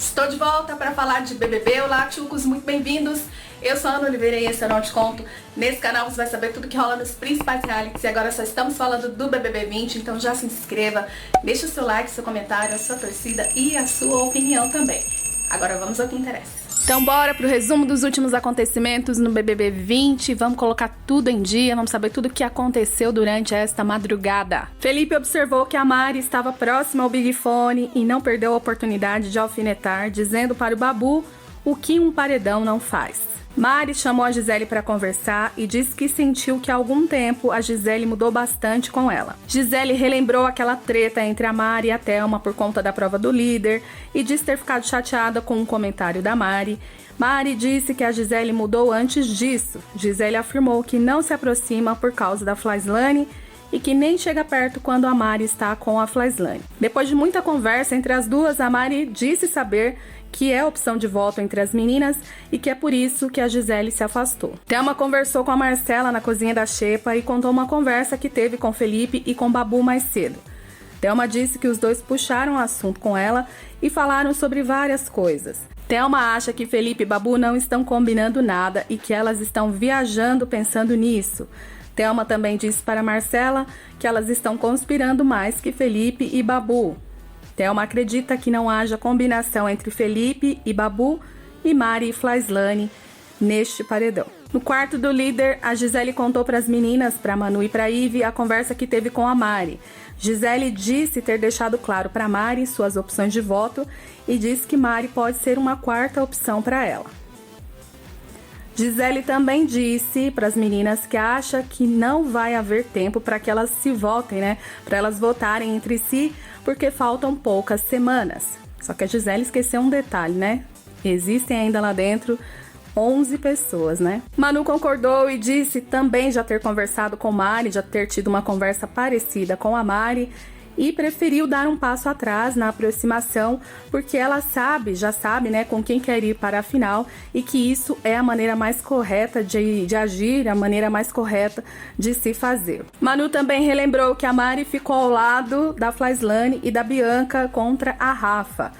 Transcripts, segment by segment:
Estou de volta para falar de BBB. Olá, tchucos, muito bem-vindos. Eu sou a Ana Oliveira e esse é o Não Te Conto. Nesse canal você vai saber tudo que rola nos principais realities e agora só estamos falando do BBB 20, então já se inscreva, deixa o seu like, seu comentário, a sua torcida e a sua opinião também. Agora vamos ao que interessa. Então bora pro resumo dos últimos acontecimentos no BBB 20, vamos colocar tudo em dia, vamos saber tudo o que aconteceu durante esta madrugada. Felipe observou que a Mari estava próxima ao Big Fone e não perdeu a oportunidade de alfinetar, dizendo para o Babu o que um paredão não faz. Mari chamou a Gisele para conversar e disse que sentiu que há algum tempo a Gisele mudou bastante com ela. Gisele relembrou aquela treta entre a Mari e a Thelma por conta da prova do líder e disse ter ficado chateada com um comentário da Mari. Mari disse que a Gisele mudou antes disso. Gisele afirmou que não se aproxima por causa da Flyslane e que nem chega perto quando a Mari está com a Flyslane. Depois de muita conversa entre as duas, a Mari disse saber que é opção de voto entre as meninas e que é por isso que a Gisele se afastou. Thelma conversou com a Marcela na cozinha da Xepa e contou uma conversa que teve com Felipe e com Babu mais cedo. Thelma disse que os dois puxaram o assunto com ela e falaram sobre várias coisas. Thelma acha que Felipe e Babu não estão combinando nada e que elas estão viajando pensando nisso. Thelma também disse para Marcela que elas estão conspirando mais que Felipe e Babu. Thelma acredita que não haja combinação entre Felipe e Babu e Mari e Flyslane neste paredão. No quarto do líder, a Gisele contou para as meninas, para Manu e para Ive, a conversa que teve com a Mari. Gisele disse ter deixado claro para Mari suas opções de voto e disse que Mari pode ser uma quarta opção para ela. Gisele também disse para as meninas que acha que não vai haver tempo para que elas se votem, para elas votarem entre si, porque faltam poucas semanas. Só que a Gisele esqueceu um detalhe, Existem ainda lá dentro 11 pessoas, Manu concordou e disse também já ter conversado com Mari, já ter tido uma conversa parecida com a Mari e preferiu dar um passo atrás na aproximação, porque ela já sabe, com quem quer ir para a final e que isso é a maneira mais correta de agir, a maneira mais correta de se fazer. Manu também relembrou que a Mari ficou ao lado da Flyslane e da Bianca contra a Rafa.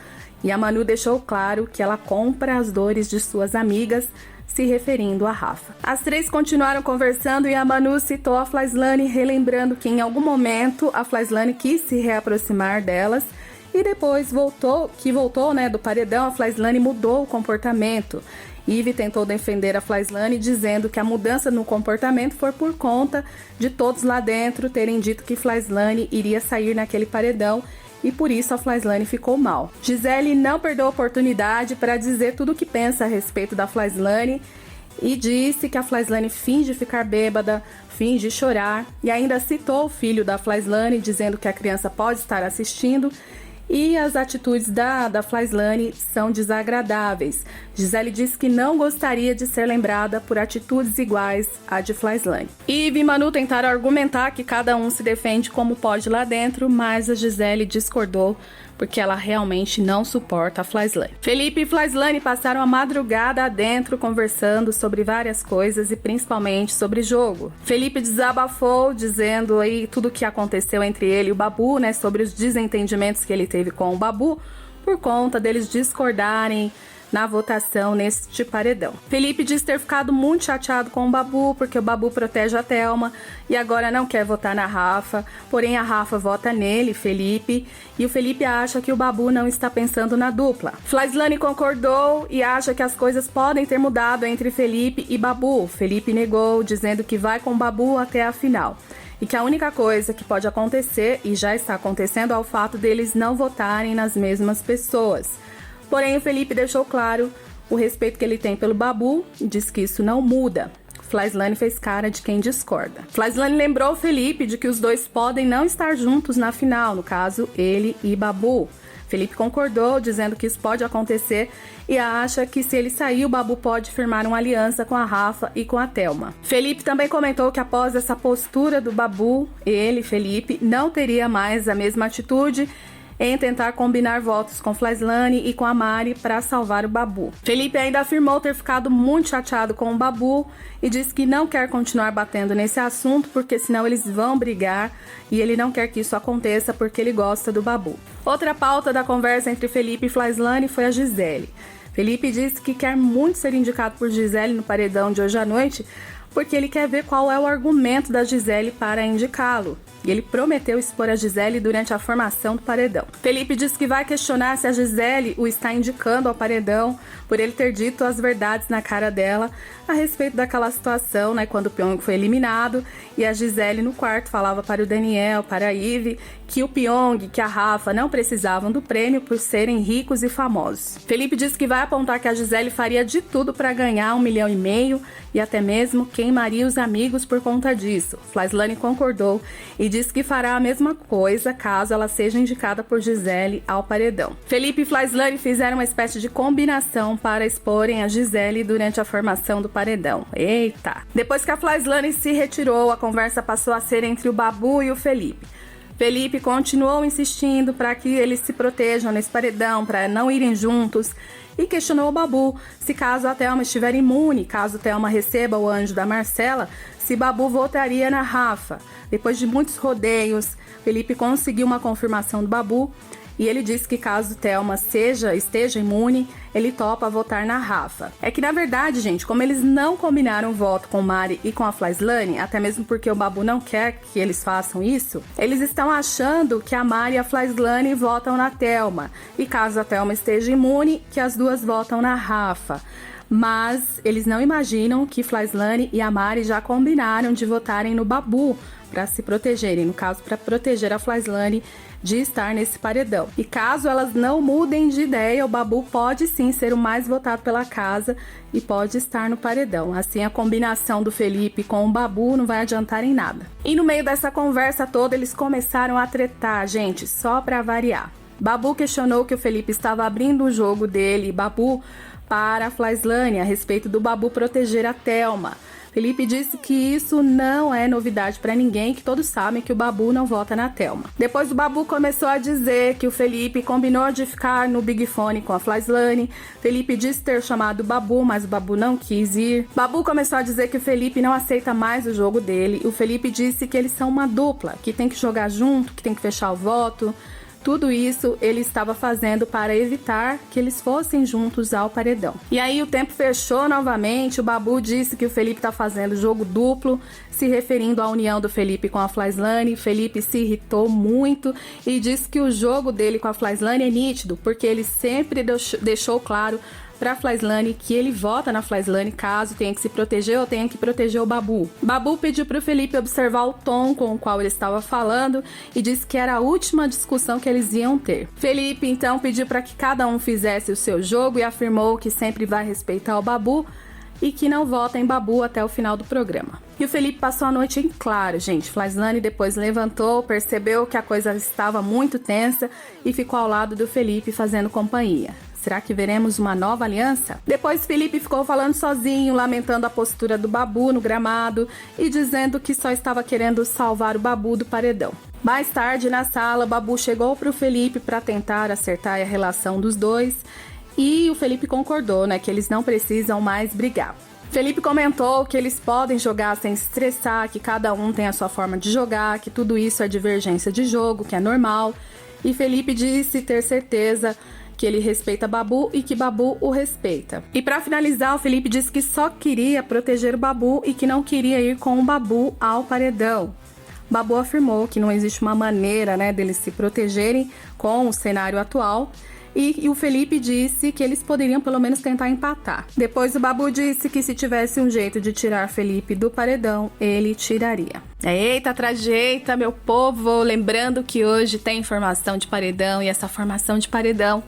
E a Manu deixou claro que ela compra as dores de suas amigas, se referindo a Rafa. As três continuaram conversando e a Manu citou a Flyslane, relembrando que em algum momento a Flyslane quis se reaproximar delas e depois voltou do paredão, a Flyslane mudou o comportamento. Ive tentou defender a Flyslane, dizendo que a mudança no comportamento foi por conta de todos lá dentro terem dito que Flyslane iria sair naquele paredão e por isso a Flyslane ficou mal. Gisele não perdeu a oportunidade para dizer tudo o que pensa a respeito da Flyslane e disse que a Flyslane finge ficar bêbada, finge chorar e ainda citou o filho da Flyslane, dizendo que a criança pode estar assistindo e as atitudes da Flyslane são desagradáveis. Gisele disse que não gostaria de ser lembrada por atitudes iguais à de Flyslane. Ive e Manu tentaram argumentar que cada um se defende como pode lá dentro, mas a Gisele discordou porque ela realmente não suporta a Flyslane. Felipe e Flyslane passaram a madrugada adentro conversando sobre várias coisas e principalmente sobre jogo. Felipe desabafou dizendo aí tudo o que aconteceu entre ele e o Babu, sobre os desentendimentos que ele teve com o Babu por conta deles discordarem na votação neste paredão. Felipe diz ter ficado muito chateado com o Babu, porque o Babu protege a Thelma e agora não quer votar na Rafa, porém a Rafa vota nele, Felipe, e o Felipe acha que o Babu não está pensando na dupla. Flyslane concordou e acha que as coisas podem ter mudado entre Felipe e Babu. Felipe negou, dizendo que vai com o Babu até a final. E que a única coisa que pode acontecer, e já está acontecendo, é o fato deles não votarem nas mesmas pessoas. Porém, o Felipe deixou claro o respeito que ele tem pelo Babu e diz que isso não muda. Flyslane fez cara de quem discorda. Flyslane lembrou o Felipe de que os dois podem não estar juntos na final, no caso, ele e Babu. Felipe concordou, dizendo que isso pode acontecer e acha que se ele sair, o Babu pode firmar uma aliança com a Rafa e com a Thelma. Felipe também comentou que após essa postura do Babu, ele, Felipe, não teria mais a mesma atitude em tentar combinar votos com Flyslane e com a Mari para salvar o Babu. Felipe ainda afirmou ter ficado muito chateado com o Babu e disse que não quer continuar batendo nesse assunto porque senão eles vão brigar e ele não quer que isso aconteça porque ele gosta do Babu. Outra pauta da conversa entre Felipe e Flyslane foi a Gisele. Felipe disse que quer muito ser indicado por Gisele no paredão de hoje à noite porque ele quer ver qual é o argumento da Gisele para indicá-lo. E ele prometeu expor a Gisele durante a formação do paredão. Felipe disse que vai questionar se a Gisele o está indicando ao paredão por ele ter dito as verdades na cara dela a respeito daquela situação, né, quando o Pyong foi eliminado e a Gisele no quarto falava para o Daniel, para a Ive, que o Pyong, que a Rafa não precisavam do prêmio por serem ricos e famosos. Felipe disse que vai apontar que a Gisele faria de tudo para ganhar 1,5 milhão e até mesmo queimaria os amigos por conta disso. Flyslane concordou e disse que fará a mesma coisa caso ela seja indicada por Gisele ao paredão. Felipe e Flyslane fizeram uma espécie de combinação para exporem a Gisele durante a formação do paredão. Eita! Depois que a Flyslane se retirou, a conversa passou a ser entre o Babu e o Felipe. Felipe continuou insistindo para que eles se protejam nesse paredão, para não irem juntos, e questionou o Babu se caso a Thelma estiver imune, caso Thelma receba o anjo da Marcela, se Babu votaria na Rafa. Depois de muitos rodeios, Felipe conseguiu uma confirmação do Babu e ele disse que caso Thelma esteja imune, ele topa votar na Rafa. É que na verdade, gente, como eles não combinaram voto com Mari e com a Flyslane, até mesmo porque o Babu não quer que eles façam isso, eles estão achando que a Mari e a Flyslane votam na Thelma. E caso a Thelma esteja imune, que as duas votam na Rafa. Mas eles não imaginam que Flyslane e a Mari já combinaram de votarem no Babu para se protegerem, no caso, para proteger a Flyslane de estar nesse paredão. E caso elas não mudem de ideia, o Babu pode sim ser o mais votado pela casa e pode estar no paredão. Assim, a combinação do Felipe com o Babu não vai adiantar em nada. E no meio dessa conversa toda, eles começaram a tretar, gente, só para variar. Babu questionou que o Felipe estava abrindo o jogo dele, Babu, para a Flyslane, a respeito do Babu proteger a Thelma. Felipe disse que isso não é novidade para ninguém, que todos sabem que o Babu não vota na Thelma. Depois o Babu começou a dizer que o Felipe combinou de ficar no Big Fone com a Flyslane. Felipe disse ter chamado o Babu, mas o Babu não quis ir. Babu começou a dizer que o Felipe não aceita mais o jogo dele. O Felipe disse que eles são uma dupla, que tem que jogar junto, que tem que fechar o voto. Tudo isso ele estava fazendo para evitar que eles fossem juntos ao paredão. E aí o tempo fechou novamente, o Babu disse que o Felipe está fazendo jogo duplo, se referindo à união do Felipe com a Flyslane. Felipe se irritou muito e disse que o jogo dele com a Flyslane é nítido, porque ele sempre deixou claro para a Flyslane que ele vota na Flyslane caso tenha que se proteger ou tenha que proteger o Babu. Babu pediu para o Felipe observar o tom com o qual ele estava falando e disse que era a última discussão que eles iam ter. Felipe então pediu para que cada um fizesse o seu jogo e afirmou que sempre vai respeitar o Babu e que não vota em Babu até o final do programa. E o Felipe passou a noite em claro, gente. Flyslane depois levantou, percebeu que a coisa estava muito tensa e ficou ao lado do Felipe fazendo companhia. Será que veremos uma nova aliança? Depois Felipe ficou falando sozinho, lamentando a postura do Babu no gramado e dizendo que só estava querendo salvar o Babu do paredão. Mais tarde, na sala, Babu chegou para o Felipe para tentar acertar a relação dos dois e o Felipe concordou, né, que eles não precisam mais brigar. Felipe comentou que eles podem jogar sem se estressar, que cada um tem a sua forma de jogar, que tudo isso é divergência de jogo, que é normal. E Felipe disse ter certeza que ele respeita Babu e que Babu o respeita. E para finalizar, o Felipe disse que só queria proteger o Babu e que não queria ir com o Babu ao paredão. Babu afirmou que não existe uma maneira, né, deles se protegerem com o cenário atual. E o Felipe disse que eles poderiam pelo menos tentar empatar. Depois o Babu disse que se tivesse um jeito de tirar Felipe do paredão, ele tiraria. Eita, atrás de eita, meu povo! Lembrando que hoje tem informação de paredão e essa formação de paredão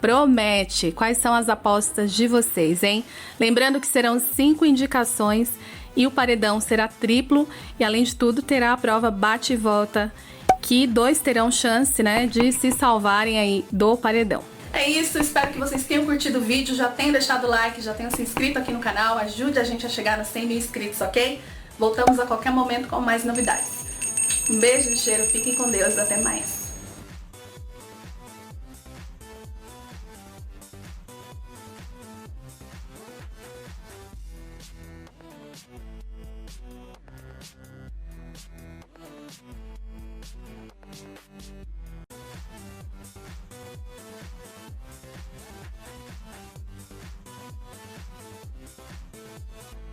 promete. Quais são as apostas de vocês, hein? Lembrando que serão 5 indicações e o paredão será triplo e além de tudo terá a prova bate e volta, que 2 terão chance, né, de se salvarem aí do paredão. É isso, espero que vocês tenham curtido o vídeo, já tenham deixado o like, já tenham se inscrito aqui no canal, ajude a gente a chegar nos 100 mil inscritos, ok? Voltamos a qualquer momento com mais novidades. Um beijo e cheiro, fiquem com Deus, até mais.